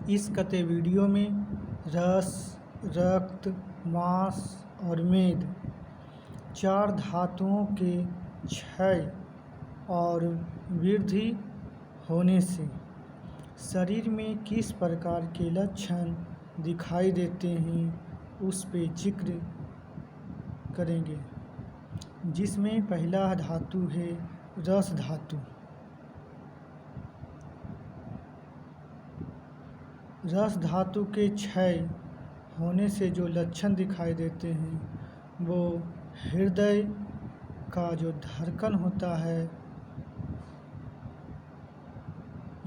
इस कते वीडियो में रस, रक्त, मांस और मेद 4 धातुओं के क्षय और वृद्धि होने से शरीर में किस प्रकार के लक्षण दिखाई देते हैं उस पे जिक्र करेंगे, जिसमें पहला धातु है रस धातु। रस धातु के क्षय होने से जो लक्षण दिखाई देते हैं वो हृदय का जो धड़कन होता है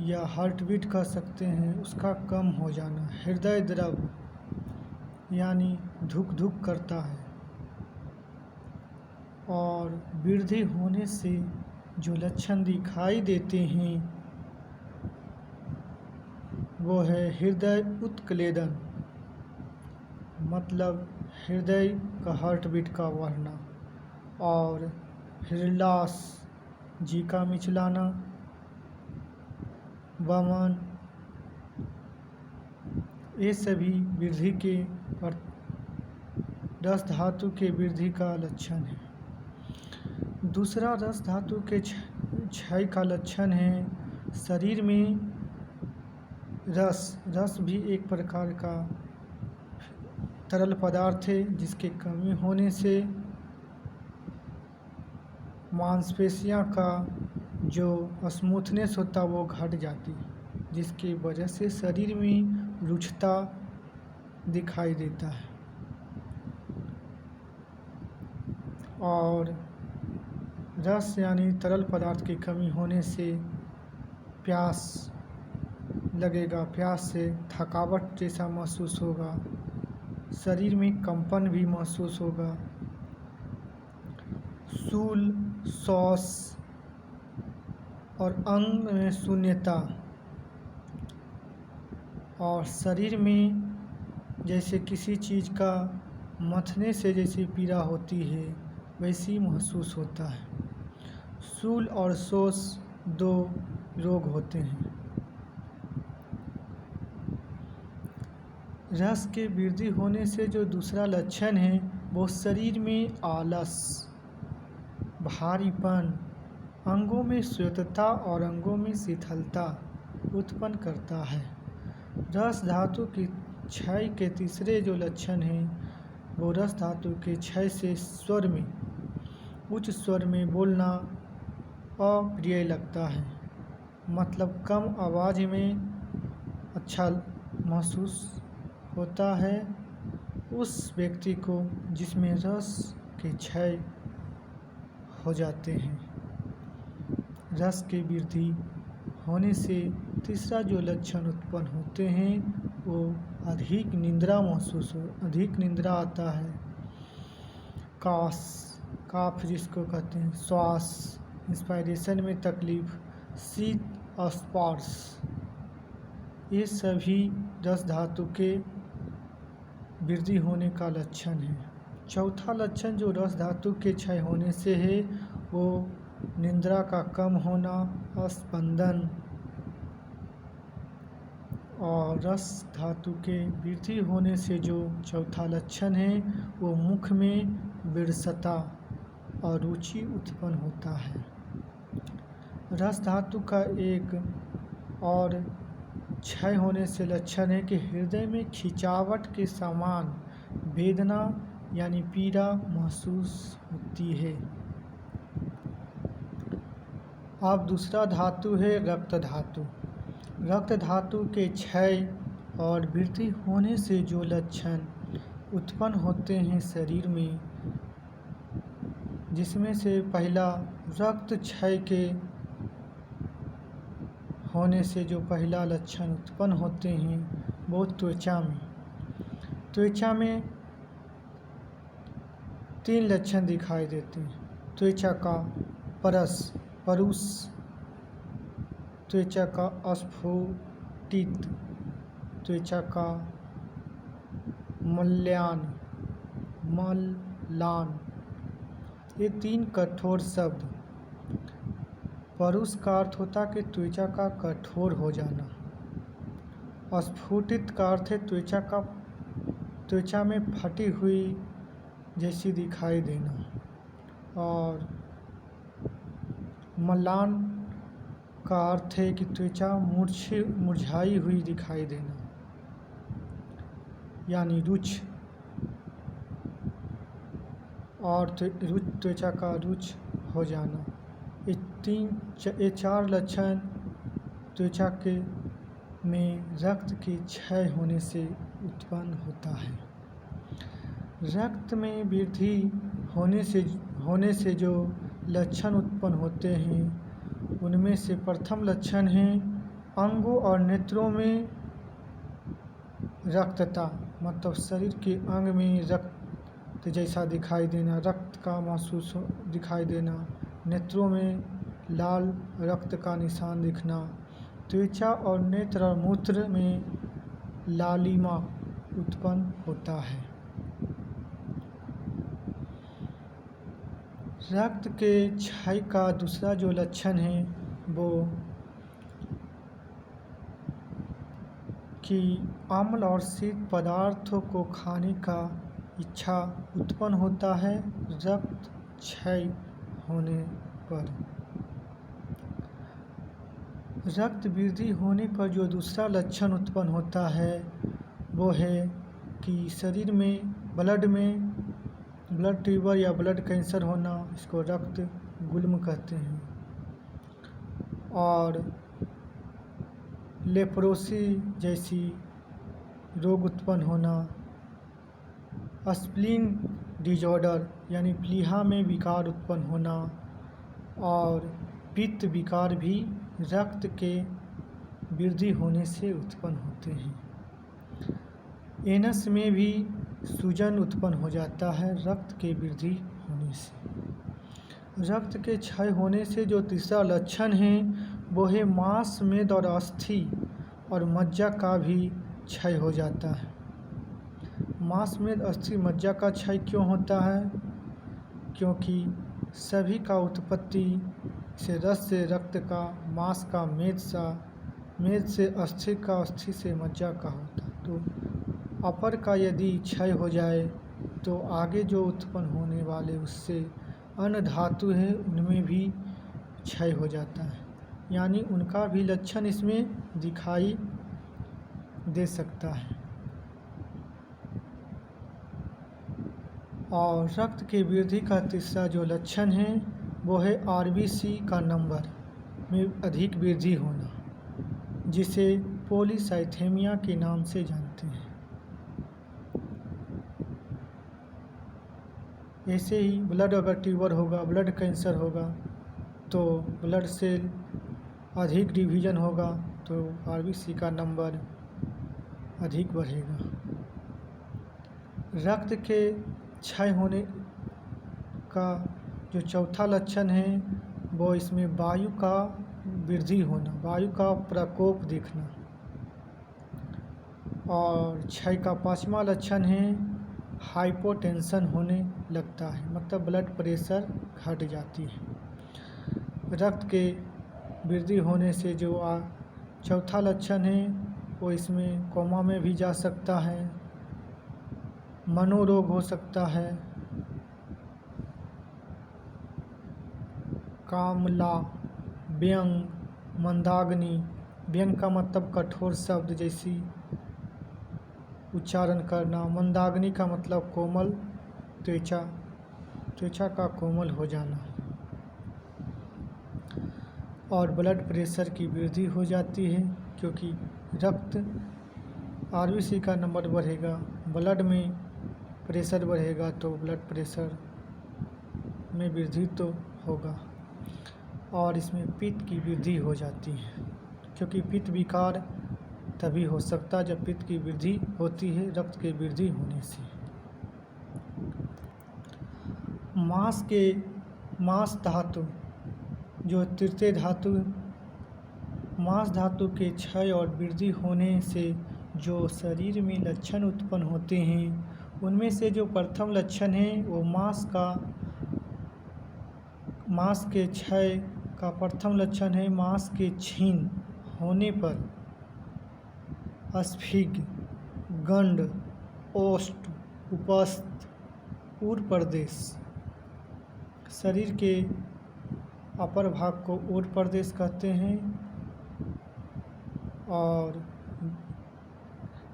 या हार्ट बीट कह सकते हैं उसका कम हो जाना, हृदय द्रव यानी धुक धुक करता है, और वृद्धि होने से जो लक्षण दिखाई देते हैं वो है हृदय उत्क्लेदन, मतलब हृदय का हार्ट बीट का बढ़ना, और हृदयास जी का मिचलाना, वमन, ये सभी वृद्धि के रस धातु के वृद्धि का लक्षण है। दूसरा रस धातु के क्षय का लक्षण है शरीर में रस भी एक प्रकार का तरल पदार्थ है जिसके कमी होने से मांसपेशियां का जो स्मूथनेस होता वो घट जाती, जिसकी वजह से शरीर में रुक्षता दिखाई देता है। और रस यानी तरल पदार्थ की कमी होने से प्यास लगेगा, प्यास से थकावट जैसा महसूस होगा, शरीर में कंपन भी महसूस होगा, शूल, श्वास और अंग में शून्यता, और शरीर में जैसे किसी चीज़ का मथने से जैसी पीड़ा होती है वैसी महसूस होता है। शूल और श्वास 2 रोग होते हैं। रस के वृद्धि होने से जो दूसरा लक्षण है वो शरीर में आलस, भारीपन, अंगों में श्वेतता और अंगों में शिथिलता उत्पन्न करता है। रस धातु की क्षय के तीसरे जो लक्षण हैं वो रस धातु के क्षय से स्वर में, उच्च स्वर में बोलना अप्रिय लगता है, मतलब कम आवाज़ में अच्छा महसूस होता है उस व्यक्ति को जिसमें रस के क्षय हो जाते हैं। रस की वृद्धि होने से तीसरा जो लक्षण उत्पन्न होते हैं वो अधिक निद्रा महसूस हो, अधिक निद्रा आता है, काफ जिसको कहते हैं, श्वास, इंस्पायरेशन में तकलीफ, शीत, स्पर्श, ये सभी रस धातु के वृद्धि होने का लक्षण है। चौथा लक्षण जो रस धातु के क्षय होने से है वो निद्रा का कम होना, स्पंदन, और रस धातु के वृद्धि होने से जो चौथा लक्षण है वो मुख में विरसता और रुचि उत्पन्न होता है। रस धातु का एक और क्षय होने से लक्षण है कि हृदय में खिंचावट के समान वेदना यानी पीड़ा महसूस होती है। अब दूसरा धातु है रक्त धातु। रक्त धातु के क्षय और वृद्धि होने से जो लक्षण उत्पन्न होते हैं शरीर में, जिसमें से पहला रक्त क्षय के होने से जो पहला लक्षण उत्पन्न होते हैं वो त्वचा में 3 लक्षण दिखाई देते हैं। त्वचा का परुष, त्वचा का स्फुटित, त्वचा का मल्यान, ये 3 कठोर शब्द। परुष का अर्थ होता है कि त्वचा का कठोर हो जाना, स्फुटित का अर्थ है त्वचा में फटी हुई जैसी दिखाई देना। और म्लान का अर्थ है कि त्वचा मुरझाई हुई दिखाई देना, यानी रुक्ष। और त्वचा का रुक्ष हो जाना। ये चार लक्षण त्वचा में रक्त के क्षय होने से उत्पन्न होता है। रक्त में वृद्धि होने से जो लक्षण उत्पन्न होते हैं उनमें से प्रथम लक्षण है अंगों और नेत्रों में रक्तता, मतलब शरीर के अंग में रक्त जैसा दिखाई देना, रक्त का महसूस दिखाई देना, नेत्रों में लाल रक्त का निशान दिखना, त्वचा और नेत्र और मूत्र में लालिमा उत्पन्न होता है। रक्त के क्षय का दूसरा जो लक्षण है वो कि अम्ल और शीत पदार्थों को खाने का इच्छा उत्पन्न होता है रक्त क्षय होने पर। रक्त वृद्धि होने पर जो दूसरा लक्षण उत्पन्न होता है वो है कि शरीर में ब्लड ट्यूबर या ब्लड कैंसर होना, इसको रक्त गुल्म कहते हैं। और लेप्रोसी जैसी रोग उत्पन्न होना, स्प्लीन डिजॉर्डर यानी प्लीहा में विकार उत्पन्न होना, और पित्त विकार भी रक्त के वृद्धि होने से उत्पन्न होते हैं। एनस में भी सूजन उत्पन्न हो जाता है रक्त के वृद्धि होने से। रक्त के क्षय होने से जो तीसरा लक्षण है वो है मांस, मेद और अस्थि और मज्जा का भी क्षय हो जाता है। मांस, मेद, अस्थि, मज्जा का क्षय क्यों होता है? क्योंकि सभी का उत्पत्ति से रस से रक्त का, मांस का मेद से अस्थि का, अस्थि से मज्जा का होता है। तो अपर का यदि क्षय हो जाए तो आगे जो उत्पन्न होने वाले उससे अन्य धातु है उनमें भी क्षय हो जाता है, यानी उनका भी लक्षण इसमें दिखाई दे सकता है। और रक्त की वृद्धि का तीसरा जो लक्षण है वो है आरबीसी का नंबर में अधिक वृद्धि होना, जिसे पॉलीसाइथेमिया के नाम से जानते हैं। ऐसे ही ब्लड अगर ट्यूबर होगा, ब्लड कैंसर होगा तो ब्लड सेल अधिक डिवीजन होगा तो आरबीसी का नंबर अधिक बढ़ेगा। रक्त के क्षय होने का जो चौथा लक्षण है वो इसमें वायु का वृद्धि होना, वायु का प्रकोप दिखना। और क्षय का पांचवा लक्षण है हाइपोटेंशन होने लगता है, मतलब ब्लड प्रेशर घट जाती है। रक्त के वृद्धि होने से जो चौथा लक्षण है वो इसमें कोमा में भी जा सकता है, मनोरोग हो सकता है, कामला, व्यंग, मंदाग्नि, व्यंग का मतलब कठोर शब्द जैसी उच्चारण करना, मंदाग्नि का मतलब कोमल त्वचा का कोमल हो जाना। और ब्लड प्रेशर की वृद्धि हो जाती है क्योंकि रक्त आरबीसी का नंबर बढ़ेगा, ब्लड में प्रेशर बढ़ेगा तो ब्लड प्रेशर में वृद्धि तो होगा। और इसमें पित्त की वृद्धि हो जाती है क्योंकि पित्त विकार तभी हो सकता है जब पित्त की वृद्धि होती है रक्त की वृद्धि होने से। मांस धातु जो तृतीय धातु, मांस धातु के क्षय और वृद्धि होने से जो शरीर में लक्षण उत्पन्न होते हैं उनमें से जो प्रथम लक्षण है वो मांस के क्षय का प्रथम लक्षण है मांस के क्षीण होने पर स्फिग, गंड, ओष्ठ, उपस्थ, ऊर प्रदेश। शरीर के अपर भाग को ऊर प्रदेश कहते हैं और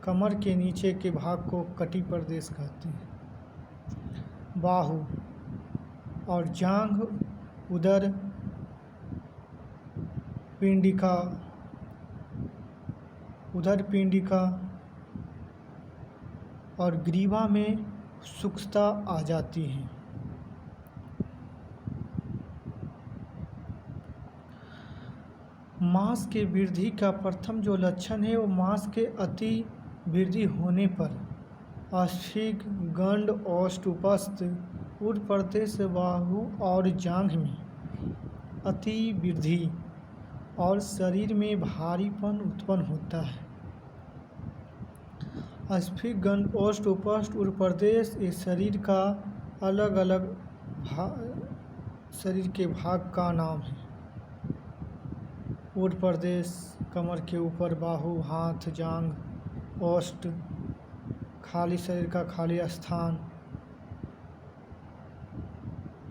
कमर के नीचे के भाग को कटी प्रदेश कहते हैं। बाहु और जांघ, उदर पिंडिका और ग्रीवा में शुष्कता आ जाती है। मांस के वृद्धि का प्रथम जो लक्षण है वो मांस के अति वृद्धि होने पर स्फिग, गंड, ओष्ठ, उपस्थ, ऊर प्रदेश, बाहु और जांघ में अति वृद्धि और शरीर में भारीपन उत्पन्न होता है। स्फिग, गंड, ओष्ठ, उपस्थ, ऊर प्रदेश ये शरीर का अलग अलग शरीर के भाग का नाम है। ऊर प्रदेश कमर के ऊपर, बाहु, हाथ, जांघ, ओष्ठ खाली शरीर का खाली स्थान।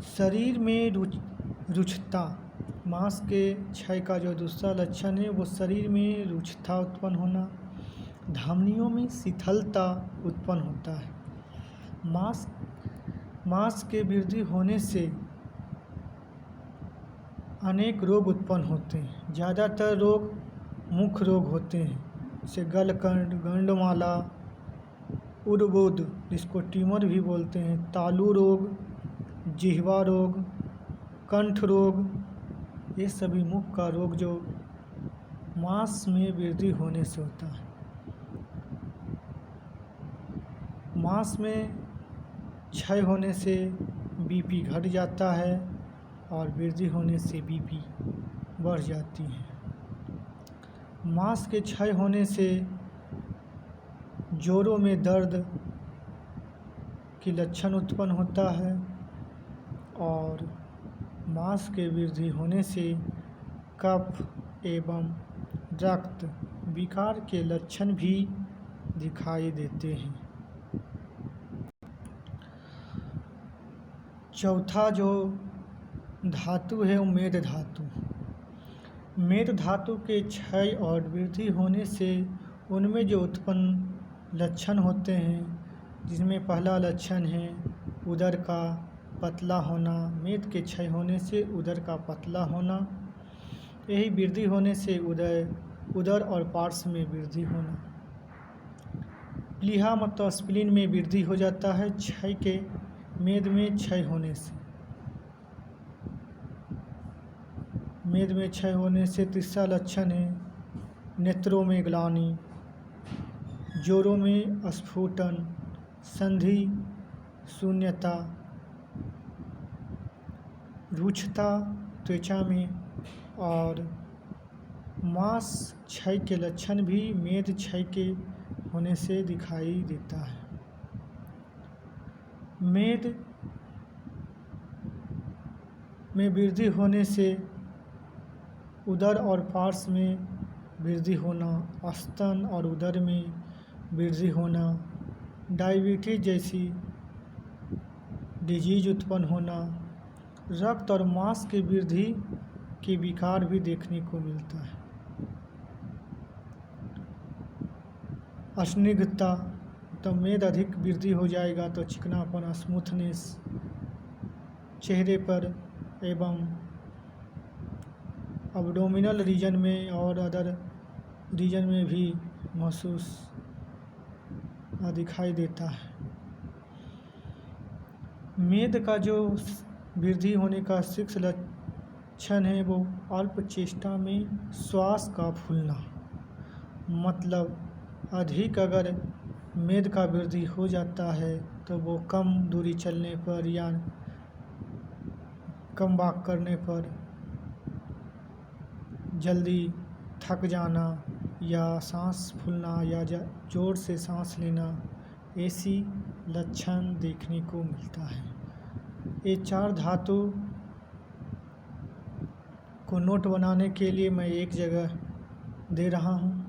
शरीर में रुक्षता, मांस के क्षय का जो दूसरा लक्षण है वो शरीर में रुक्षता उत्पन्न होना। धमनियों में शिथिलता उत्पन्न होता है। मांस के वृद्धि होने से अनेक रोग उत्पन्न होते हैं। ज़्यादातर रोग मुख्य रोग होते हैं, जैसे गलकंड, गंडमाला, उर्बुद जिसको ट्यूमर भी बोलते हैं, तालू रोग, जिह्वा रोग, कंठ रोग, ये सभी मुख का रोग जो मांस में वृद्धि होने से होता है। मांस में क्षय होने से बीपी घट जाता है और वृद्धि होने से बीपी बढ़ जाती है। मांस के क्षय होने से जोड़ों में दर्द की लक्षण उत्पन्न होता है और मांस के वृद्धि होने से कफ एवं रक्त विकार के लक्षण भी दिखाई देते हैं। चौथा जो धातु है वो मेद धातु। मेद धातु के क्षय और वृद्धि होने से उनमें जो उत्पन्न लक्षण होते हैं, जिसमें पहला लक्षण है उदर का पतला होना। मेद के क्षय होने से उदर का पतला होना, यही वृद्धि होने से उदर और पार्श्व में वृद्धि होना। प्लीहा मतलब स्प्लीन में वृद्धि हो जाता है क्षय के मेद में क्षय होने से। मेद में क्षय होने से तीसरा लक्षण है नेत्रों में ग्लानि, जोड़ों में स्फुटन, संधि शून्यता, रुक्षता त्वचा में और मांस क्षय के लक्षण भी मेद क्षय के होने से दिखाई देता है। मेद में वृद्धि होने से उदर और पार्श्व में वृद्धि होना, स्तन और उदर में वृद्धि होना, डायबिटीज जैसी डिजीज उत्पन्न होना, रक्त और मांस की वृद्धि के विकार भी देखने को मिलता है। अस्निग्धता, तो मेद अधिक वृद्धि हो जाएगा तो चिकनापन, स्मूथनेस चेहरे पर एवं एब्डोमिनल रीजन में और अदर रीजन में भी महसूस दिखाई देता है। मेद का जो वृद्धि होने का शीर्ष लक्षण है वो अल्प चेष्टा में श्वास का फूलना। मतलब अधिक अगर मेद का वृद्धि हो जाता है तो वो कम दूरी चलने पर या कम वॉक करने पर जल्दी थक जाना या सांस फूलना या जोर से सांस लेना, ऐसी लक्षण देखने को मिलता है। ये चार धातु को नोट बनाने के लिए मैं एक जगह दे रहा हूँ।